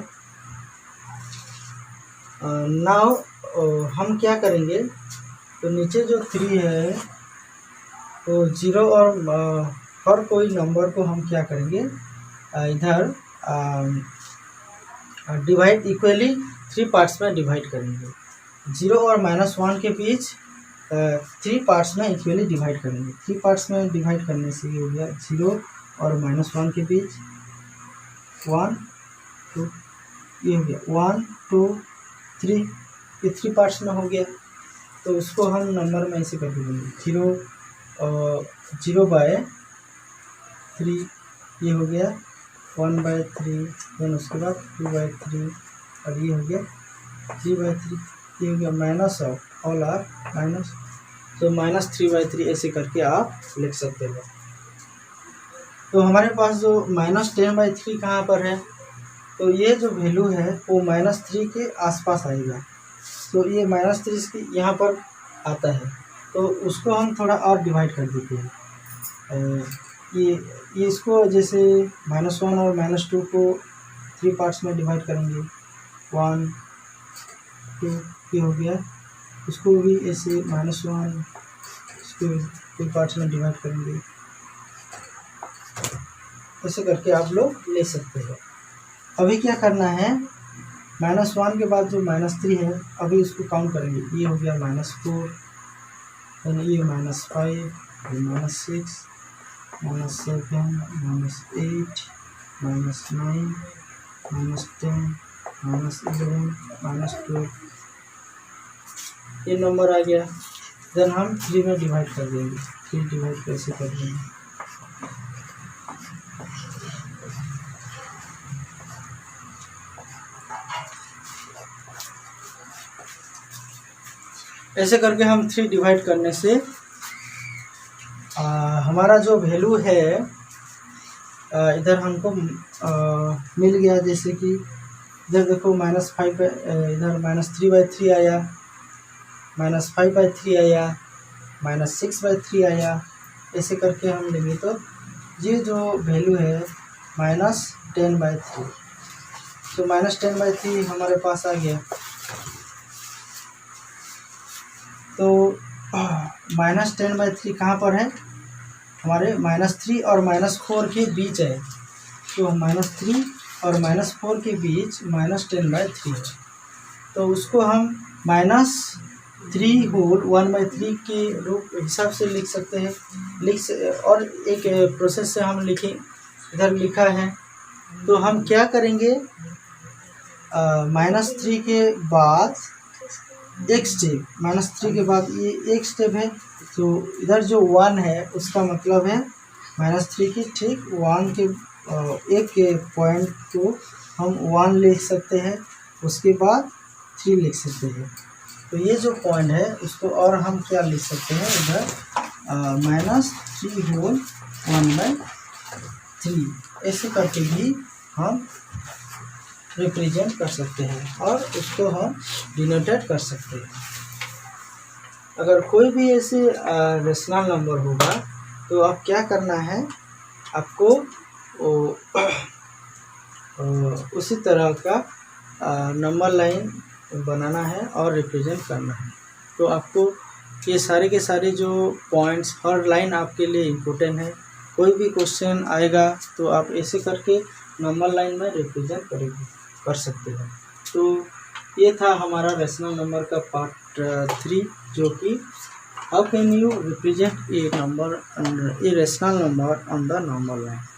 नाउ हम क्या करेंगे, तो नीचे जो 3 है तो 0 और हर कोई नंबर को हम क्या करेंगे, इधर डिवाइड इक्वली 3 पार्ट्स में डिवाइड करेंगे। 0 और -1 के बीच 3 पार्ट्स में इक्वली डिवाइड करेंगे। 3 पार्ट्स में डिवाइड करने से ये हो गया 0 और -1 के बीच 1 2, ये हो गया 1 2 3, ये 3 पार्ट्स में हो गया। तो उसको हम नंबर में ऐसे कर देंगे 0/3, ये हो गया 1/3, देन उसके बाद 2/3 और ये हो गया 3/3, ये हो गया minus of all are minus, तो -3/3 ऐसे करके आप लिख सकते हो। तो हमारे पास जो -10/3 कहाँ पर है, तो ये जो वैल्यू है वो -3 के आसपास आएगा। तो ये -3 की यहाँ पर आता है, तो उसको हम थोड़ा और डिवाइड कर देते हैं। ये इसको जैसे -1 और -2 को 3 पार्ट्स में डिवाइड करेंगे, 1 2, ये हो गया। उसको भी ऐसे -1, इसको 3 पार्ट्स में डिवाइड करेंगे, ऐसे करके आप लोग ले सकते हैं। अभी क्या करना है, -1 के बाद जो -3 है अभी उसको काउंट करेंगे। ये हो गया -4, यानी ये -5, ये -6, -7, -8, -9, -10, -11, -12, ये नंबर आ गया। देन हम 3 में डिवाइड कर देंगे। 3 डिवाइड कैसे कर देंगे, ऐसे करके हम 3 डिवाइड करने से हमारा जो वैल्यू है इधर हमको मिल गया। जैसे कि इधर देखो -5, इधर -3/3 आया, -5/3 आया, -6/3 आया, ऐसे करके हम लेंगे तो ये जो वैल्यू है -10/3, तो -10/3 हमारे पास आ गया। तो -10/3 कहाँ पर है, हमारे -3 और -4 के बीच है। तो -3 और -4 के बीच -10/3 है, तो उसको हम -3 होल 1/3 के रूप हिसाब से लिख सकते हैं। और एक प्रोसेस से हम लिखें, इधर लिखा है। तो हम क्या करेंगे, -3 के बाद एक स्टेप, -3 के बाद ये एक स्टेप है, तो इधर जो 1 है उसका मतलब है -3 की ठीक 1 के एक के पॉइंट को हम 1 लिख सकते हैं, उसके बाद 3 लिख सकते हैं। तो ये जो पॉइंट है उसको और हम क्या लिख सकते हैं, इधर -3 होल 1/3, ऐसे करके भी हम रिप्रेजेंट कर सकते हैं और उसको हम डिनोटेट कर सकते हैं। अगर कोई भी ऐसे रेशनल नंबर होगा तो आप क्या करना है, आपको उसी तरह का नंबर लाइन बनाना है और रिप्रेजेंट करना है। तो आपको ये सारे के सारे जो पॉइंट्स, हर लाइन आपके लिए इम्पोर्टेंट है। कोई भी क्वेश्चन आएगा तो आप ऐसे करके नंबर लाइन में रिप्रेजेंट कर सकते हैं। तो ये था हमारा रेशनल नंबर का पार्ट 3, जो कि how can you represent a rational number on the number line.